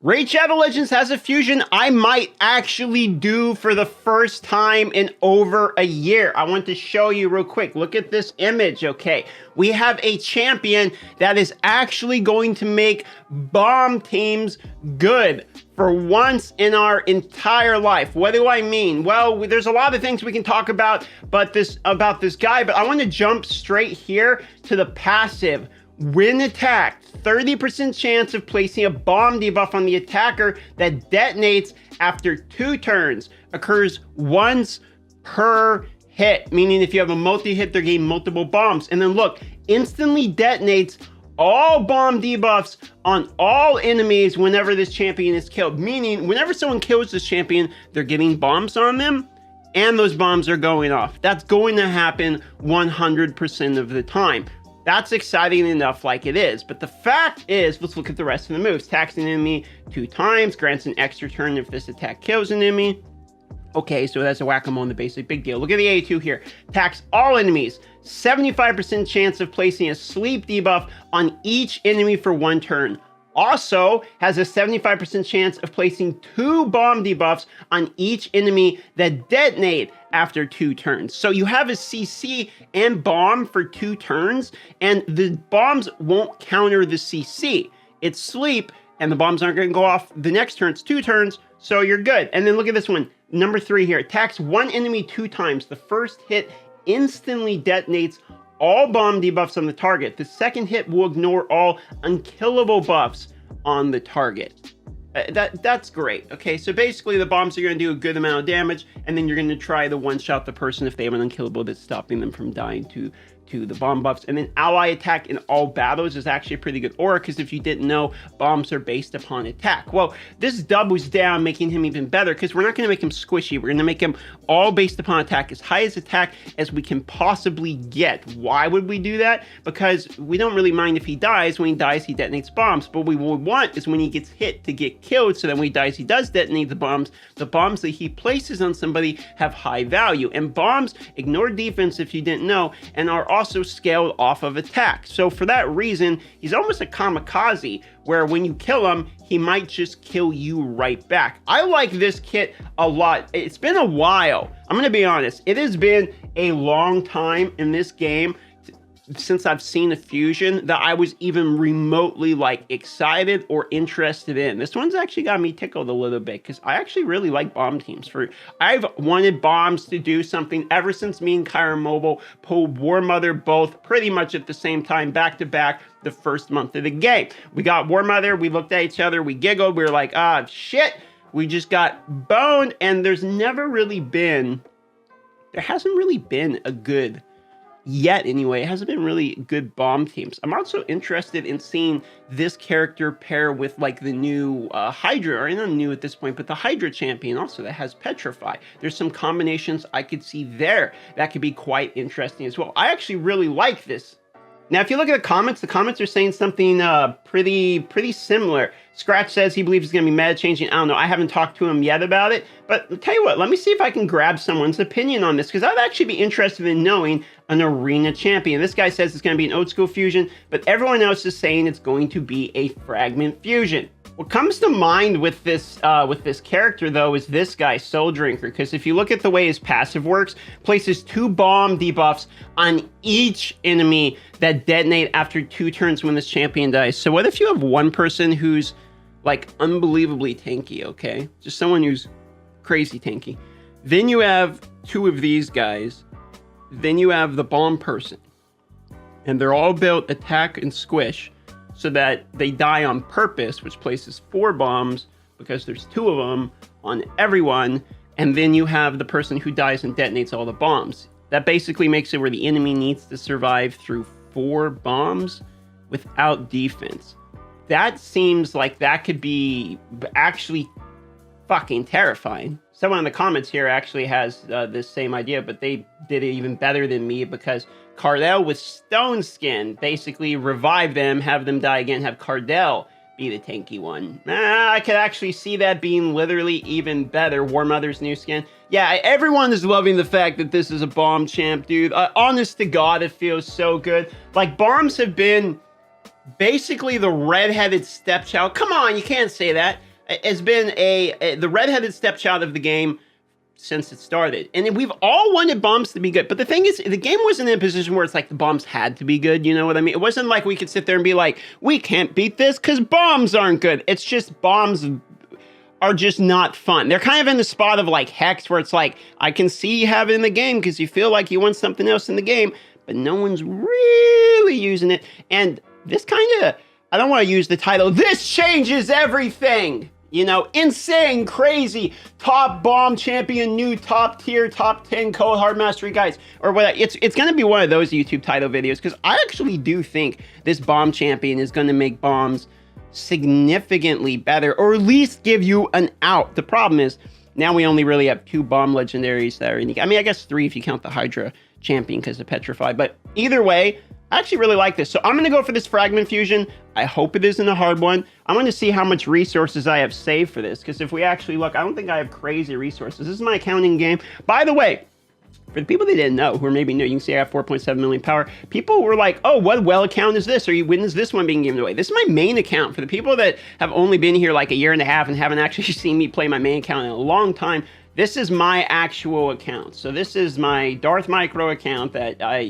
Raid Shadow Legends has a fusion I might actually do for the first time in over a year. I want to show you real quick. Look at this image, okay? We have a champion that is actually going to make bomb teams good for once in our entire life. What do I mean? Well, there's a lot of things we can talk about, about this guy, but I want to jump straight here to the passive. When attacked, 30% chance of placing a bomb debuff on the attacker that detonates after 2 turns. Occurs once per hit, meaning if you have a multi-hit, they're getting multiple bombs. And then look, instantly detonates all bomb debuffs on all enemies whenever this champion is killed. Meaning, whenever someone kills this champion, they're getting bombs on them, and those bombs are going off. That's going to happen 100% of the time. That's exciting enough like it is, but the fact is, let's look at the rest of the moves. Attacks an enemy 2 times, grants an extra turn if this attack kills an enemy. Okay, so that's a whack-a-mole in the basic, big deal. Look at the A2 here. Attacks all enemies, 75% chance of placing a sleep debuff on each enemy for 1 turn. Also has a 75% chance of placing 2 bomb debuffs on each enemy that detonate after 2 turns. So you have a CC and bomb for 2 turns, and the bombs won't counter the CC. It's sleep, and the bombs aren't going to go off the next turn. It's 2 turns, so you're good. And then look at this one, number 3 here. Attacks 1 enemy 2 times. The first hit instantly detonates all bomb debuffs on the target. The second hit will ignore all unkillable buffs on the target. That's great. Okay, so basically the bombs are going to do a good amount of damage, and then you're going to try to one-shot the person if they have an unkillable that's stopping them from dying to the bomb buffs. And then ally attack in all battles is actually a pretty good aura, because if you didn't know, bombs are based upon attack. Well, this doubles down, making him even better, because we're not going to make him squishy. We're going to make him all based upon attack, as high as attack as we can possibly get. Why would we do that? Because we don't really mind if he dies. When he dies, he detonates bombs. But what we want is when he gets hit to get killed, so then when he dies, he does detonate the bombs. The bombs that he places on somebody have high value. And bombs ignore defense, if you didn't know, and are also scaled off of attack. So for that reason, he's almost a kamikaze, where when you kill him, he might just kill you right back. I like this kit a lot. It's been a while. I'm gonna be honest. It has been a long time in this game since I've seen a fusion that I was even remotely like excited or interested in. This one's actually got me tickled a little bit, because I actually really like bomb teams. I've wanted bombs to do something ever since me and Kyra Mobile pulled War Mother both pretty much at the same time, back to back, the first month of the game. We got War Mother, we looked at each other, we giggled, we were like, ah, shit, we just got boned. And there hasn't really been a good, yet anyway, it hasn't been really good bomb teams. I'm also interested in seeing this character pair with like the new Hydra, or not new at this point, but the Hydra champion also that has Petrify. There's some combinations I could see there that could be quite interesting as well. I actually really like this. Now, if you look at the comments are saying something pretty similar. Scratch says he believes it's going to be meta changing. I don't know. I haven't talked to him yet about it. But I'll tell you what, let me see if I can grab someone's opinion on this, because I'd actually be interested in knowing an arena champion. This guy says it's going to be an old school fusion, but everyone else is saying it's going to be a fragment fusion. What comes to mind with this character, though, is this guy, Soul Drinker, because if you look at the way his passive works, places 2 bomb debuffs on each enemy that detonate after 2 turns when this champion dies. So what if you have one person who's like unbelievably tanky, okay? Just someone who's crazy tanky. Then you have 2 of these guys. Then you have the bomb person. And they're all built attack and squish, so that they die on purpose, which places 4 bombs, because there's 2 of them on everyone. And then you have the person who dies and detonates all the bombs. That basically makes it where the enemy needs to survive through 4 bombs without defense. That seems like that could be actually fucking terrifying. Someone in the comments here actually has this same idea, but they did it even better than me, because Cardell with Stone Skin basically revive them, have them die again, have Cardell be the tanky one. I could actually see that being literally even better. War Mother's new skin. Yeah, everyone is loving the fact that this is a bomb champ, dude. Honest to God, it feels so good. Like, bombs have been basically the redheaded stepchild. Come on, you can't say that. has been the redheaded stepchild of the game since it started. And we've all wanted bombs to be good. But the thing is, the game wasn't in a position where it's like the bombs had to be good, you know what I mean? It wasn't like we could sit there and be like, we can't beat this because bombs aren't good. It's just bombs are just not fun. They're kind of in the spot of like Hex, where it's like, I can see you have it in the game because you feel like you want something else in the game, but no one's really using it. And this kind of, I don't want to use the title, this changes everything. You know, insane, crazy, top bomb champion, new top tier, top 10 code hard mastery guys, or what? It's going to be one of those YouTube title videos, because I actually do think this bomb champion is going to make bombs significantly better, or at least give you an out. The problem is now we only really have 2 bomb legendaries that are unique. I mean, I guess 3 if you count the Hydra champion because of Petrify, but either way, I actually really like this. So I'm going to go for this Fragment Fusion. I hope it isn't a hard one. I'm going to see how much resources I have saved for this, because if we actually look, I don't think I have crazy resources. This is my accounting game. By the way, for the people that didn't know, who are maybe new, you can see I have 4.7 million power. People were like, oh, what well account is this? Or when is this one being given away? This is my main account. For the people that have only been here like a year and a half and haven't actually seen me play my main account in a long time, this is my actual account. So this is my Darth Micro account that I,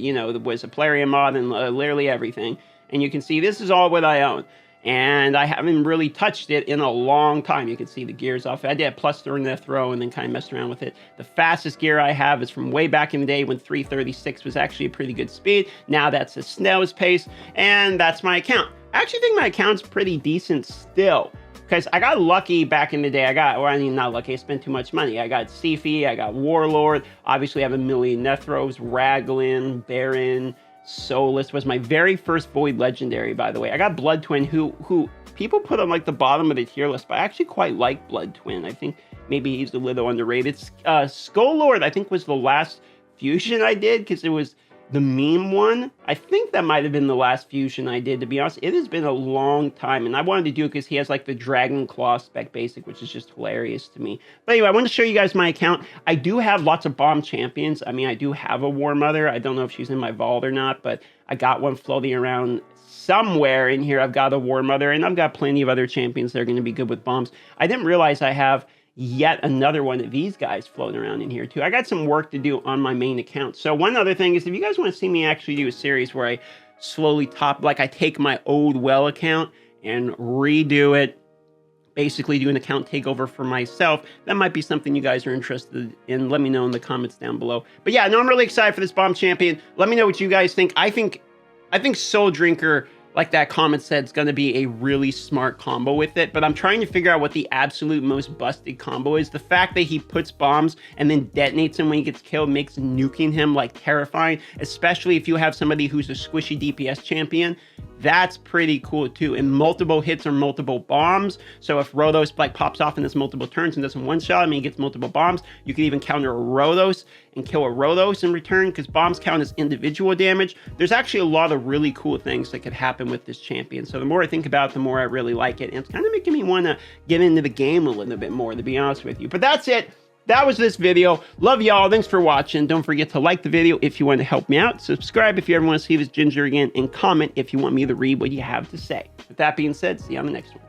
was a Plarium mod and literally everything. And you can see this is all what I own. And I haven't really touched it in a long time. You can see the gears off. I did a plus throw and then kind of messed around with it. The fastest gear I have is from way back in the day when 336 was actually a pretty good speed. Now that's a snail's pace, and that's my account. I actually think my account's pretty decent still, because I got lucky back in the day. Not lucky, I spent too much money. I got Sifi, I got Warlord, obviously I have a million Nethros, Raglan, Baron, Solus was my very first Void Legendary, by the way. I got Blood Twin, who people put on like the bottom of the tier list, but I actually quite like Blood Twin. I think maybe he's a little underrated. Skull Lord, I think, was the last fusion I did, because it was the meme one. I think that might have been the last fusion I did, to be honest. It has been a long time, and I wanted to do it because he has like the Dragon Claw spec basic, which is just hilarious to me. But anyway, I want to show you guys my account. I do have lots of bomb champions. I mean, I do have a War Mother. I don't know if she's in my vault or not, but I got one floating around somewhere in here. I've got a War Mother, and I've got plenty of other champions that are going to be good with bombs. I didn't realize I have yet another one of these guys floating around in here too. I got some work to do on my main account. So one other thing is, if you guys want to see me actually do a series where I slowly I take my old well account and redo it, basically do an account takeover for myself, that might be something you guys are interested in. Let me know in the comments down below. But yeah, no, I'm really excited for this bomb champion. Let me know what you guys think. I think Soul Drinker, like that comment said, it's going to be a really smart combo with it, but I'm trying to figure out what the absolute most busted combo is. The fact that he puts bombs and then detonates him when he gets killed makes nuking him like terrifying, especially if you have somebody who's a squishy DPS champion. That's pretty cool too. And multiple hits or multiple bombs. So if Rodos like pops off in this multiple turns and doesn't one-shot him, he gets multiple bombs, you can even counter a Rodos and kill a Rodos in return, because bombs count as individual damage. There's actually a lot of really cool things that could happen with this champion. So the more I think about it, the more I really like it. And it's kind of making me want to get into the game a little bit more, to be honest with you. But that's it. That was this video. Love y'all. Thanks for watching. Don't forget to like the video if you want to help me out. Subscribe if you ever want to see this ginger again. And comment if you want me to read what you have to say. With that being said, see you on the next one.